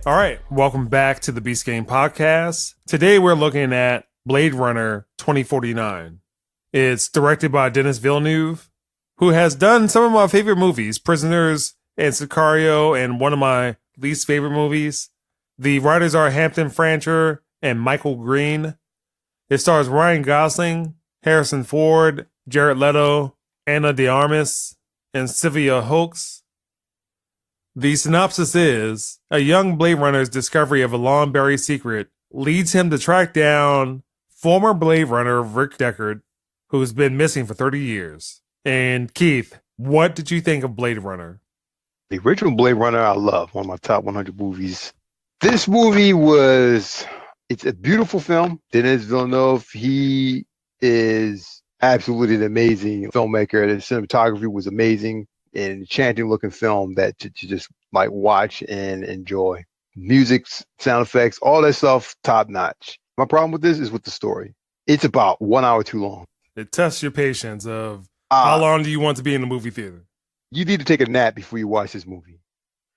All right, welcome back to the Beast Game Podcast. Today we're looking at Blade Runner 2049. It's directed by Denis Villeneuve, who has done some of my favorite movies, Prisoners and Sicario, and one of my least favorite movies. The writers are Hampton Fancher and Michael Green. It stars Ryan Gosling, Harrison Ford, Jared Leto, Ana de Armas, and Sylvia Hoeks. The synopsis is, a young Blade Runner's discovery of a long-buried secret leads him to track down former Blade Runner Rick Deckard, who's been missing for 30 years. And Keith, what did you think of Blade Runner? The original Blade Runner I love, one of my top 100 movies. This movie it's a beautiful film. Denis Villeneuve, he is absolutely an amazing filmmaker. The cinematography was amazing. An enchanting looking film that you just might watch and enjoy. Music, sound effects, all that stuff, top notch. My problem with this is with the story. It's about 1 hour too long. It tests your patience of how long do you want to be in the movie theater? You need to take a nap before you watch this movie.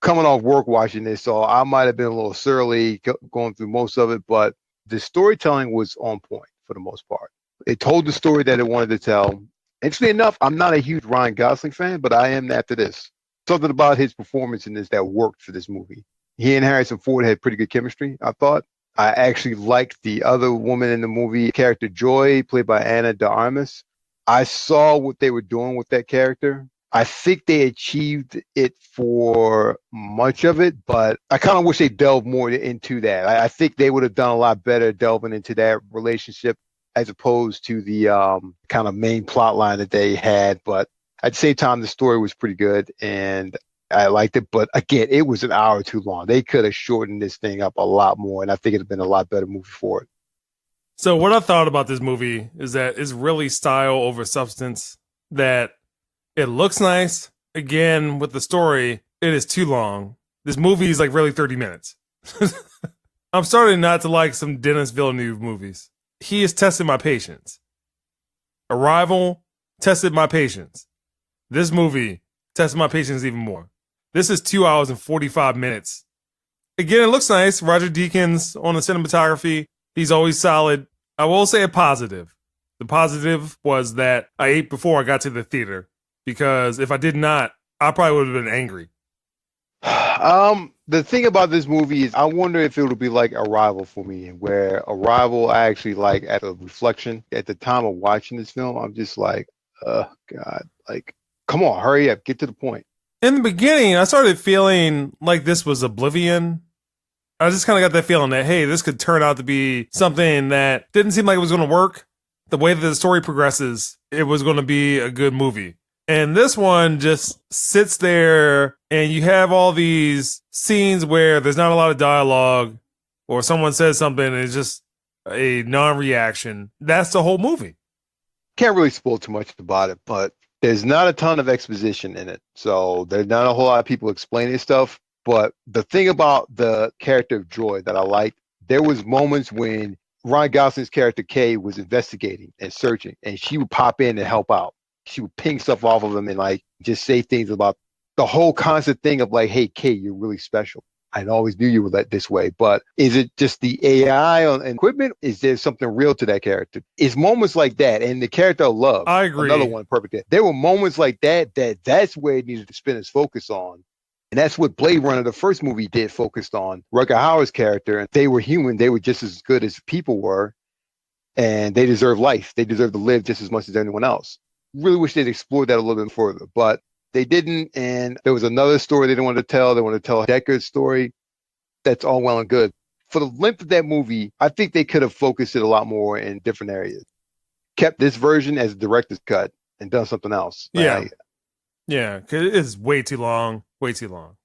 Coming off work watching this, so I might have been a little surly going through most of it, but the storytelling was on point for the most part. It told the story that it wanted to tell. Interestingly enough, I'm not a huge Ryan Gosling fan, but I am after this. Something about his performance in this that worked for this movie. He and Harrison Ford had pretty good chemistry, I thought. I actually liked the other woman in the movie, character Joy, played by Ana de Armas. I saw what they were doing with that character. I think they achieved it for much of it, but I kind of wish they delved more into that. I think they would have done a lot better delving into that relationship as opposed to the kind of main plot line that they had. But at the same time, the story was pretty good and I liked it. But again, it was an hour too long. They could have shortened this thing up a lot more, and I think it'd have been a lot better movie for it. So what I thought about this movie is that it's really style over substance, that it looks nice. Again, with the story, it is too long. This movie is like really 30 minutes. I'm starting not to like some Denis Villeneuve movies. He has tested my patience. Arrival tested my patience. This movie tested my patience even more. This is 2 hours and 45 minutes. Again, it looks nice. Roger Deakins on the cinematography. He's always solid. I will say a positive. The positive was that I ate before I got to the theater, because if I did not, I probably would have been angry. The thing about this movie is I wonder if it would be like Arrival for me, where Arrival I actually like at a reflection. At the time of watching this film, I'm just like, oh God, like, come on, hurry up, get to the point. In the beginning, I started feeling like this was Oblivion. I just kind of got that feeling that, hey, this could turn out to be something that didn't seem like it was going to work. The way that the story progresses, it was going to be a good movie. And this one just sits there and you have all these scenes where there's not a lot of dialogue or someone says something and it's just a non-reaction. That's the whole movie. Can't really spoil too much about it, but there's not a ton of exposition in it. So there's not a whole lot of people explaining stuff. But the thing about the character of Joy that I liked, there was moments when Ryan Gosling's character Kay was investigating and searching, and she would pop in and help out. She would ping stuff off of him and like just say things about the whole concept thing of like, hey, Kay, you're really special. I always knew you were this way. But is it just the AI and equipment? Is there something real to that character? It's moments like that. And the character of Love, I agree. Another one, perfect. There were moments like that's where it needed to spin its focus on. And that's what Blade Runner, the first movie, did focused on. Rutger Hauer's character, and they were human. They were just as good as people were. And they deserve life. They deserve to live just as much as anyone else. Really wish they'd explored that a little bit further, but they didn't. And there was another story they didn't want to tell. They wanted to tell Deckard's story. That's all well and good. For the length of that movie, I think they could have focused it a lot more in different areas. Kept this version as a director's cut and done something else. Yeah. Yeah, because it is way too long. Way too long.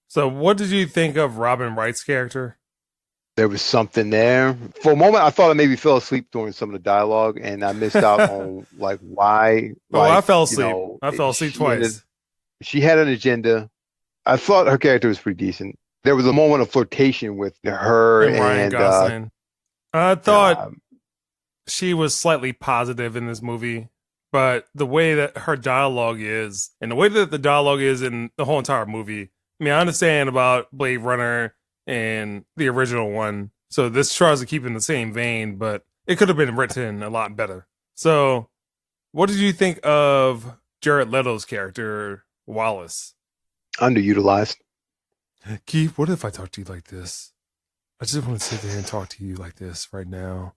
So what did you think of Robin Wright's character? There was something there. For a moment, I thought I maybe fell asleep during some of the dialogue, and I missed out on like why. Oh, I fell asleep. I fell asleep twice. She had an agenda. I thought her character was pretty decent. There was a moment of flirtation with her and Ryan Gosling. I thought she was slightly positive in this movie, but the way that her dialogue is, and the way that the dialogue is in the whole entire movie, I mean, I understand about Blade Runner in the original one. So this tries to keep in the same vein, but it could have been written a lot better. So what did you think of Jared Leto's character, Wallace? Underutilized. Keith, what if I talk to you like this? I just want to sit there and talk to you like this right now.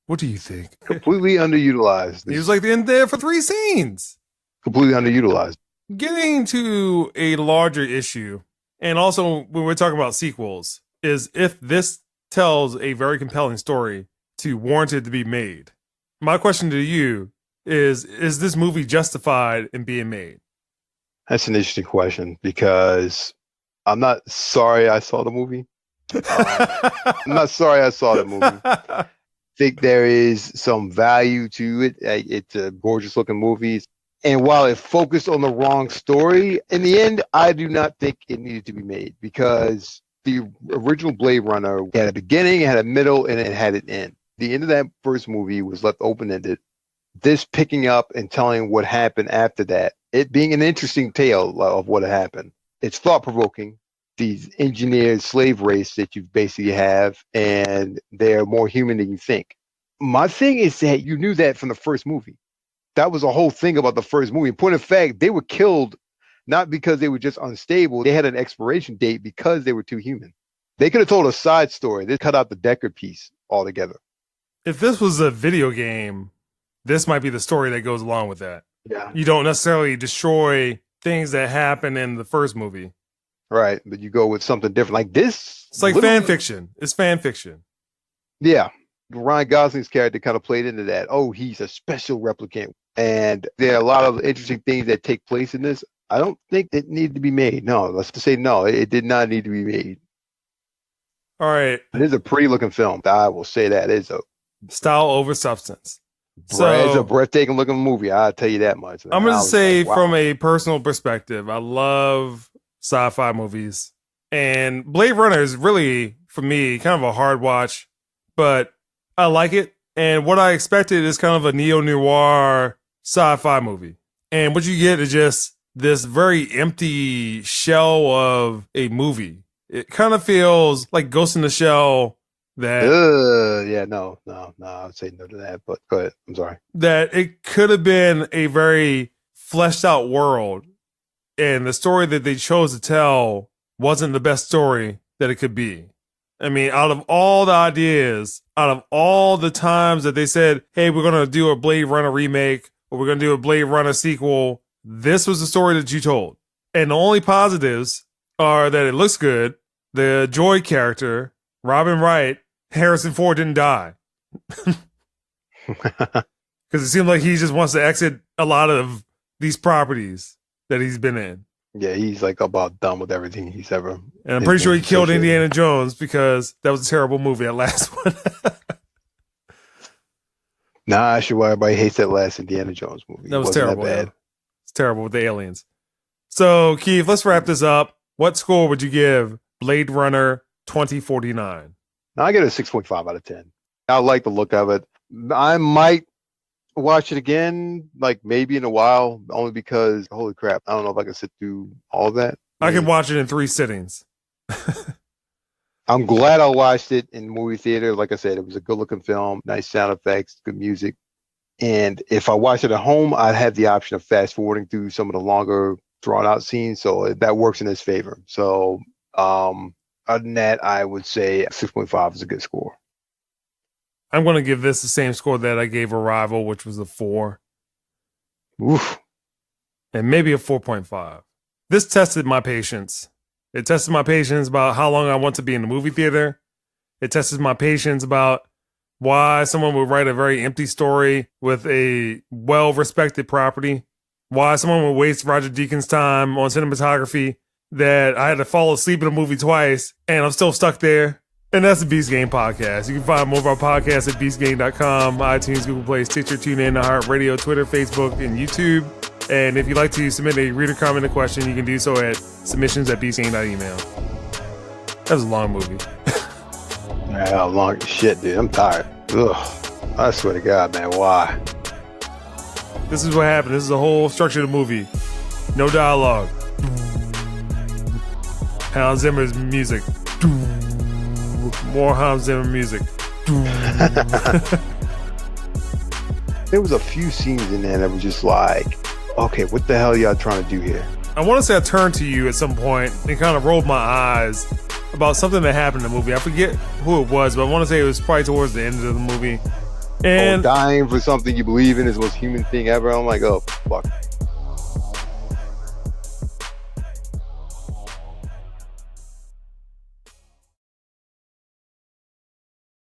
What do you think? Completely underutilized. He was like in there for 3 scenes. Completely underutilized. Getting to a larger issue, and also when we're talking about sequels, is if this tells a very compelling story to warrant it to be made. My question to you is this movie justified in being made? That's an interesting question because I'm not sorry I saw the movie. I'm not sorry I saw the movie. I think there is some value to it. It's a gorgeous looking movie. And while it focused on the wrong story, in the end, I do not think it needed to be made because the original Blade Runner had a beginning, it had a middle, and it had an end. The end of that first movie was left open-ended. This picking up and telling what happened after that, it being an interesting tale of what happened. It's thought-provoking. These engineered slave race that you basically have, and they're more human than you think. My thing is that you knew that from the first movie. That was a whole thing about the first movie. In point of fact, they were killed not because they were just unstable. They had an expiration date because they were too human. They could have told a side story. They cut out the Deckard piece altogether. If this was a video game, this might be the story that goes along with that. Yeah. You don't necessarily destroy things that happen in the first movie. Right, but you go with something different. Like this. It's like fan fiction. It's fan fiction. Yeah. Ryan Gosling's character kind of played into that. Oh, he's a special replicant. And there are a lot of interesting things that take place in this. I don't think it needed to be made. No, let's just say no. It did not need to be made. All right. It is a pretty looking film. I will say that. It's a style over substance. So it's a breathtaking looking movie. I'll tell you that much. I'm going to say from a personal perspective, I love sci-fi movies. And Blade Runner is really, for me, kind of a hard watch. But I like it. And what I expected is kind of a neo-noir sci-fi movie. And what you get is just this very empty shell of a movie. It kind of feels like Ghost in the Shell that... no, I would say no to that, but go ahead. I'm sorry. That it could have been a very fleshed out world. And the story that they chose to tell wasn't the best story that it could be. I mean, out of all the ideas, out of all the times that they said, hey, we're going to do a Blade Runner remake, or we're going to do a Blade Runner sequel, this was the story that you told. And the only positives are that it looks good, the Joy character, Robin Wright, Harrison Ford didn't die. Because it seems like he just wants to exit a lot of these properties that he's been in. Yeah, he's like about done with everything he's ever. And I'm pretty sure he killed Indiana Jones because that was a terrible movie, that last one. Nah, I should why everybody hates that last Indiana Jones movie. That was terrible. That bad. It's terrible with the aliens. So, Keith, let's wrap this up. What score would you give Blade Runner 2049? Now, I get a 6.5 out of 10. I like the look of it. I might watch it again, like maybe in a while, only because, holy crap, I don't know if I can sit through all of that. I can watch it in 3 sittings. I'm glad I watched it in the movie theater. Like I said, it was a good-looking film, nice sound effects, good music. And if I watch it at home, I'd have the option of fast-forwarding through some of the longer, drawn-out scenes, so that works in his favor. So, other than that, I would say 6.5 is a good score. I'm going to give this the same score that I gave Arrival, which was a 4. Oof. And maybe a 4.5. This tested my patience. It tested my patience about how long I want to be in the movie theater. It tested my patience about why someone would write a very empty story with a well-respected property. Why someone would waste Roger Deakins' time on cinematography that I had to fall asleep in a movie twice, and I'm still stuck there. And that's the Beast Game Podcast. You can find more of our podcasts at beastgame.com, iTunes, Google Play, Stitcher, TuneIn, iHeartRadio, Twitter, Facebook, and YouTube. And if you'd like to submit a reader comment or question, you can do so at submissions@beastgame.email. That was a long movie. Yeah, long shit, dude. I'm tired. Ugh. I swear to God, man. Why? This is what happened. This is the whole structure of the movie. No dialogue. Hans Zimmer's music. More Hans Zimmer music. There was a few scenes in there that were just like, okay, what the hell are y'all trying to do here? I want to say I turned to you at some point and kind of rolled my eyes about something that happened in the movie. I forget who it was, but I want to say it was probably towards the end of the movie. And dying for something you believe in is the most human thing ever. I'm like, oh, fuck.